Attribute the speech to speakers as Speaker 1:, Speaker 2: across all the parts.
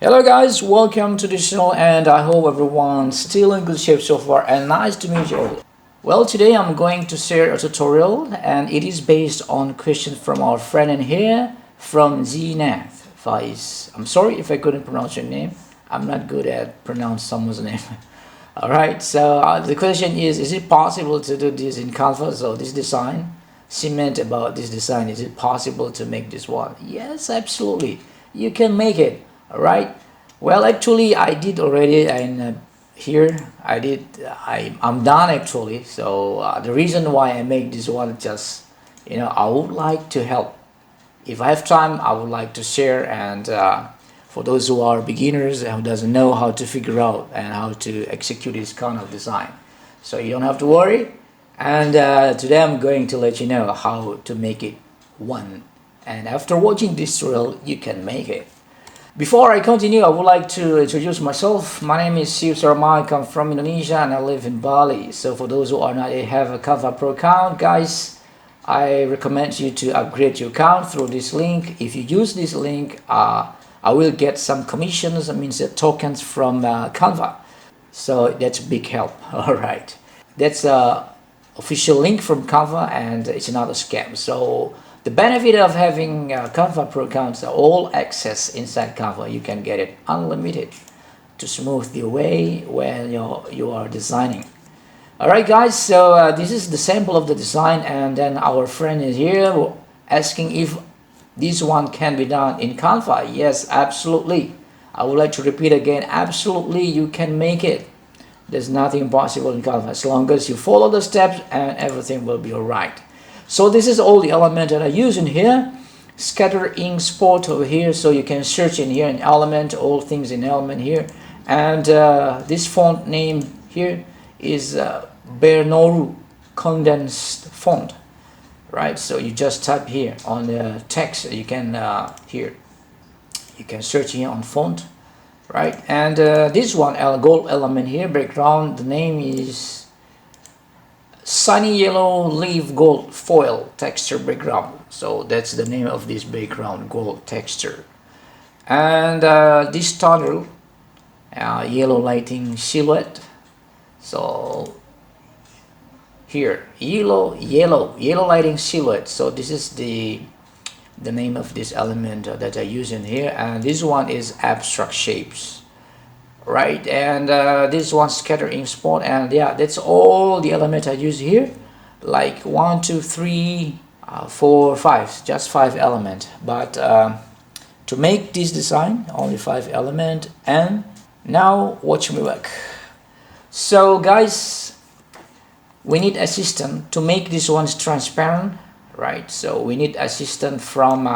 Speaker 1: Hello guys, welcome to the channel and I hope everyone's still in good shape so far and nice to meet you all. Well, today I'm going to share a tutorial and it is based on question from our friend in here from Zeenath Faiz. I'm sorry if I couldn't pronounce your name. I'm not good at pronouncing someone's name. Alright, so the question is it possible to do this in Canva? So this design, she meant about this design, is it possible to make this one? Yes, absolutely. You can make it. All right, well actually I did already, and here I'm done actually. So the reason why I make this one, just I would like to help. If I have time, I would like to share, and for those who are beginners and who doesn't know how to figure out and how to execute this kind of design, so you don't have to worry. And today I'm going to let you know how to make it one, and after watching this tutorial you can make it. Before I continue, I would like to introduce myself. My name is Siu Sarma. I come from Indonesia and I live in Bali. So for those who are not have a Canva Pro account, guys, I recommend you to upgrade your account through this link. If you use this link, I will get some commissions, that means tokens from Canva. So that's a big help. All right, that's a official link from Canva and it's not a scam. So the benefit of having Canva Pro accounts are all access inside Canva. You can get it unlimited to smooth your way when you are designing. Alright guys, so this is the sample of the design, and then our friend is here asking if this one can be done in Canva. Yes, absolutely. I would like to repeat again, absolutely you can make it. There's nothing impossible in Canva as long as you follow the steps and everything will be alright. So this is all the element that I use in here. Scatter ink spot over here, so you can search in here in element, all things in element here. And this font name here is Bernoru condensed font, right? So you just type here on the text. You can here you can search here on font, right? And this one gold element here, background, the name is sunny yellow leaf gold foil texture background. So that's the name of this background, gold texture. And this tunnel, yellow lighting silhouette. So here, yellow lighting silhouette. So this is the name of this element that I use in here. And this one is abstract shapes, right? And this one scatter ink spot, and yeah, that's all the element I use here, like 1 2 3 4 5, just 5 element. But to make this design only 5 element. And now watch me work. So guys, we need assistant to make this one transparent, right? So we need assistant from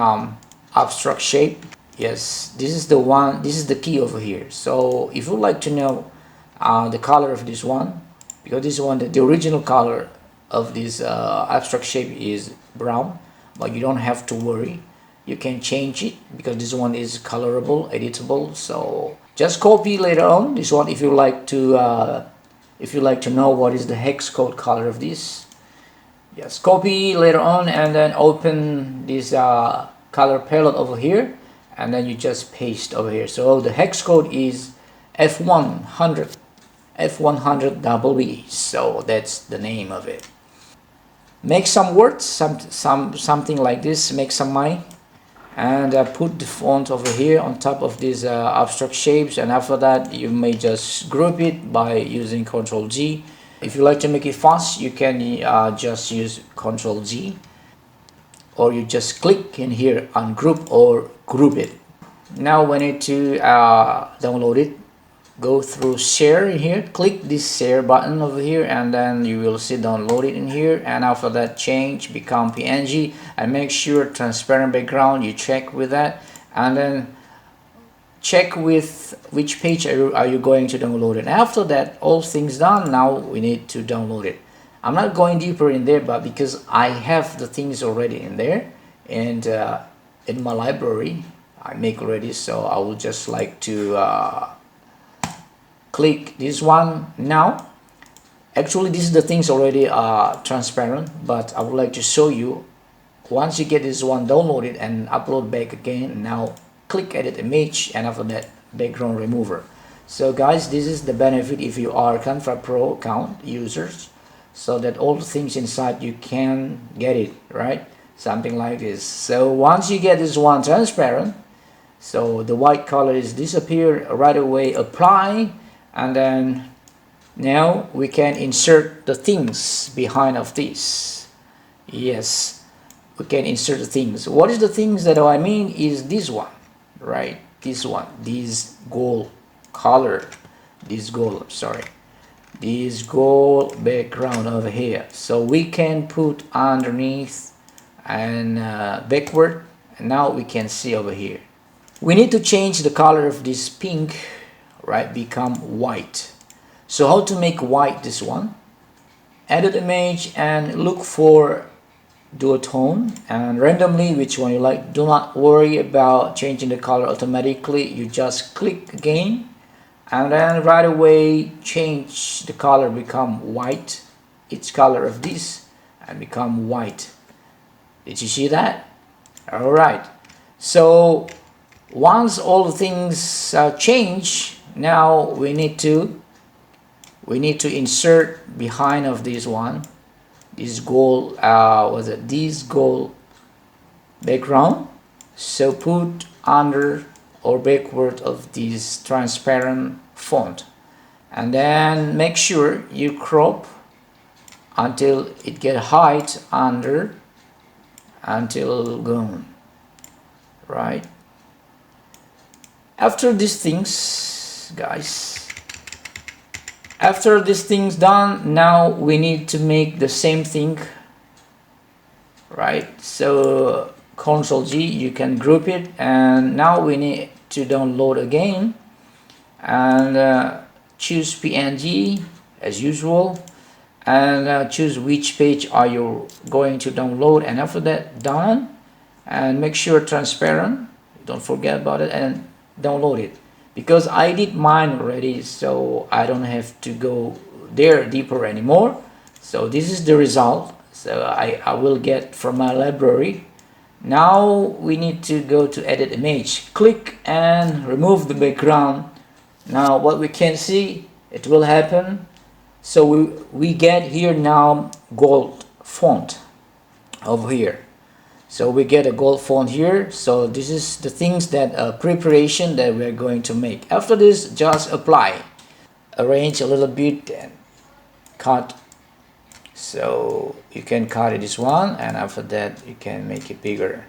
Speaker 1: abstract shape. Yes, this is the one, this is the key over here. So if you would like to know the color of this one, because this one, the original color of this abstract shape is brown, but you don't have to worry. You can change it because this one is colorable, editable. So just copy later on this one if you like to know what is the hex code color of this. Just copy later on and then open this color palette over here. And then you just paste over here. So the hex code is F100 WB. So that's the name of it. Make some words, something like this. Make some money, and put the font over here on top of these abstract shapes. And after that, you may just group it by using Ctrl G. If you like to make it fast, you can just use Ctrl G. Or you just click in here on group or group it. Now we need to download it. Go through share in here, click this share button over here, and then you will see download it in here. And after that, change, become PNG, and make sure transparent background, you check with that, and then check with which page are you going to download it. After that, all things done, now we need to download it. I'm not going deeper in there, but because I have the things already in there, and in my library I make already, so I will just like to click this one now. Actually, this is the things already transparent, but I would like to show you once you get this one downloaded and upload back again. Now click edit image, and after that background remover. So guys, this is the benefit if you are Canva Pro account users, so that all the things inside you can get it, right? Something like this. So once you get this one transparent, so the white color is disappear right away, apply, and then now we can insert the things behind of this. Yes, we can insert the things. What is the things that I mean is this one, right? This one, this gold color, this gold, sorry, this gold background over here. So we can put underneath and backward, and now we can see over here. We need to change the color of this pink, right, become white. So how to make white this one? Edit image and look for duotone and randomly which one you like. Do not worry about changing the color automatically. You just click again and then right away change the color, become white. Its color of this and become white. Did you see that? All right. So once all the things change, now we need to insert behind of this one, this gold, this gold background. So put under or backward of this transparent font, and then make sure you crop until it get height under until gone, right? After these things, guys, after these things done, now we need to make the same thing, right? So Ctrl G, you can group it, and now we need to download again and choose PNG as usual, and choose which page are you going to download, and after that done, and make sure transparent, don't forget about it, and download it. Because I did mine already, so I don't have to go there deeper anymore. So this is the result. So I will get from my library. Now we need to go to edit image, click and remove the background. Now what we can see, it will happen. So we get here now gold font over here. So we get a gold font here. So this is the things that preparation that we're going to make. After this, just apply, arrange a little bit and cut. So you can cut this one, and after that you can make it bigger,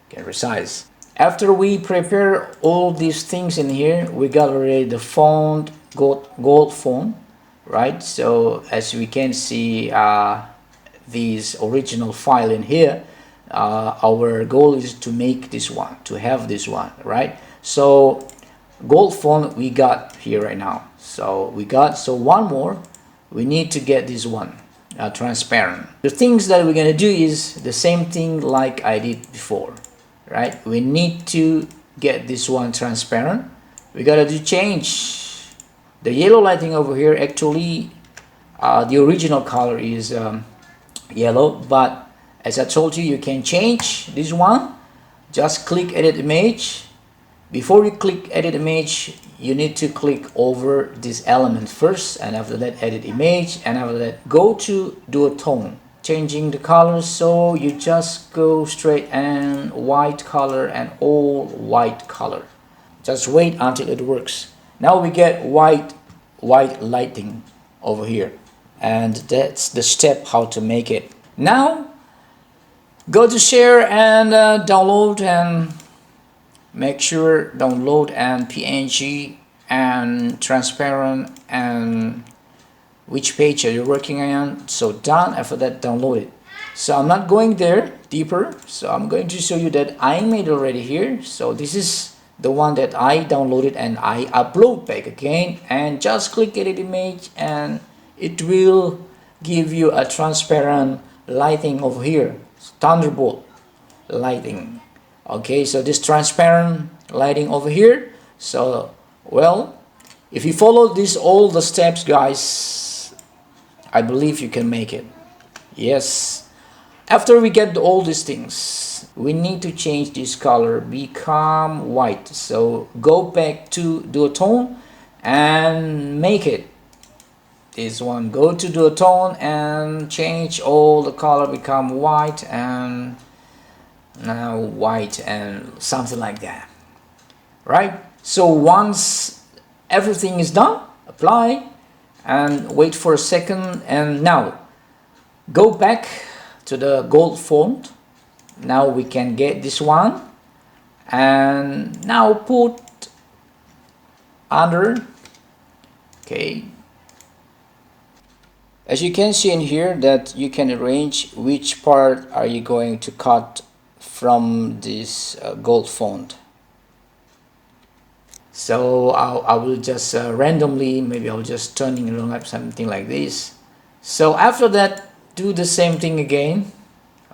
Speaker 1: you can resize. After we prepare all these things in here, we got already the font, gold font, right? So as we can see this original file in here. Our goal is to make this one, to have this one, right? So gold font we got here right now. So one more, we need to get this one transparent. The things that we're gonna do is the same thing like I did before, right? We need to get this one transparent. We gotta do change the yellow lighting over here. Actually the original color is yellow, but as I told you, you can change this one. Just click edit image. Before you click edit image, you need to click over this element first, and after that edit image, and after that go to duotone, changing the color. So you just go straight and white color and all white color. Just wait until it works. Now we get white lighting over here, and that's the step how to make it. Now go to share and download, and make sure download and PNG and transparent and which page are you working on. So done. After that, download it. So I'm not going there deeper, so I'm going to show you that I made already here. So this is the one that I downloaded and I upload back again, and just click edit image and it will give you a transparent lighting over here. Thunderbolt lighting. Okay, so this transparent lighting over here. So well, if you follow all the steps, guys, I believe you can make it. Yes. After we get all these things, we need to change this color become white. So go back to duotone and make it this one. Go to duotone and change all the color become white, and now white and something like that, right? So once everything is done, apply and wait for a second, and now go back to the gold font. Now we can get this one, and now put under. Okay, as you can see in here that you can arrange which part are you going to cut from this gold font. So I will just randomly, maybe I'll just turning it on something like this. So after that, do the same thing again,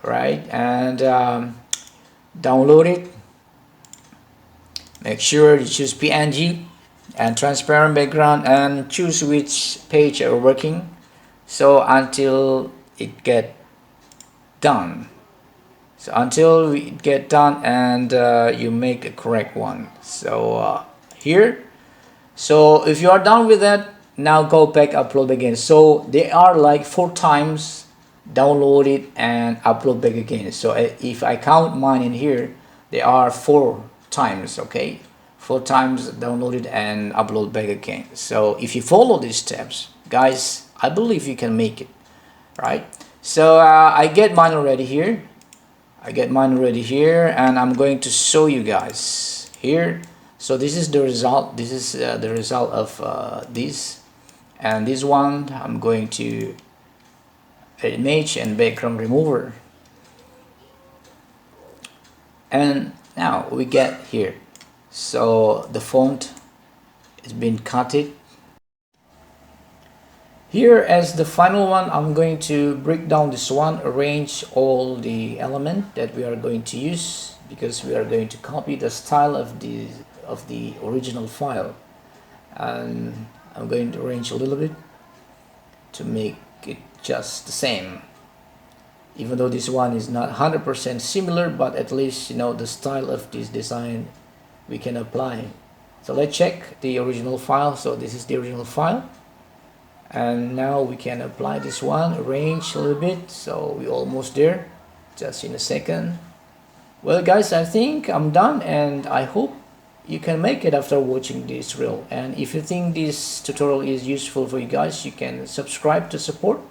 Speaker 1: right? And download it. Make sure you choose PNG and transparent background, and choose which page you're working. So until it get done. So until we get done, and you make a correct one. So here. So if you are done with that, now go back, upload again. So they are like 4 times download it and upload back again. So if I count mine in here, they are 4 times, okay? 4 times download it and upload back again. So if you follow these steps, guys, I believe you can make it, right? So I get mine already here. And I'm going to show you guys here. So this is the result. This is the result of this, and this one I'm going to image and background remover, and now we get here. So the font has been cut it. Here as the final one, I'm going to break down this one, arrange all the element that we are going to use, because we are going to copy the style of the original file, and I'm going to arrange a little bit to make it just the same, even though this one is not 100% similar, but at least you know the style of this design we can apply. So let's check the original file. So this is the original file, and now we can apply this one, arrange a little bit. So we're almost there, just in a second. Well guys, I think I'm done, and I hope you can make it after watching this reel. And if you think this tutorial is useful for you guys, you can subscribe to support.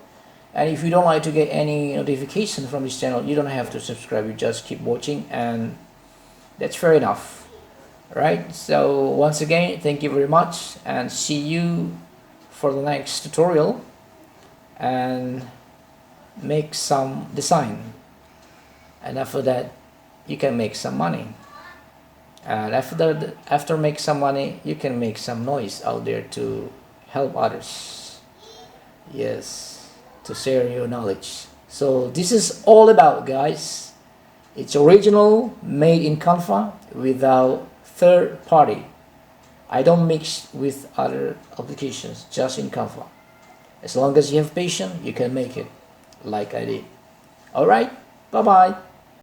Speaker 1: And if you don't like to get any notification from this channel, you don't have to subscribe, you just keep watching, and that's fair enough. Alright, so once again, thank you very much, and see you for the next tutorial, and make some design, and after that you can make some money, and after make some money, you can make some noise out there to help others, yes, to share your knowledge. So this is all about, guys, it's original, made in Canva, without third party. I don't mix with other applications, just in Canva. As long as you have patience, you can make it like I did. Alright, bye bye.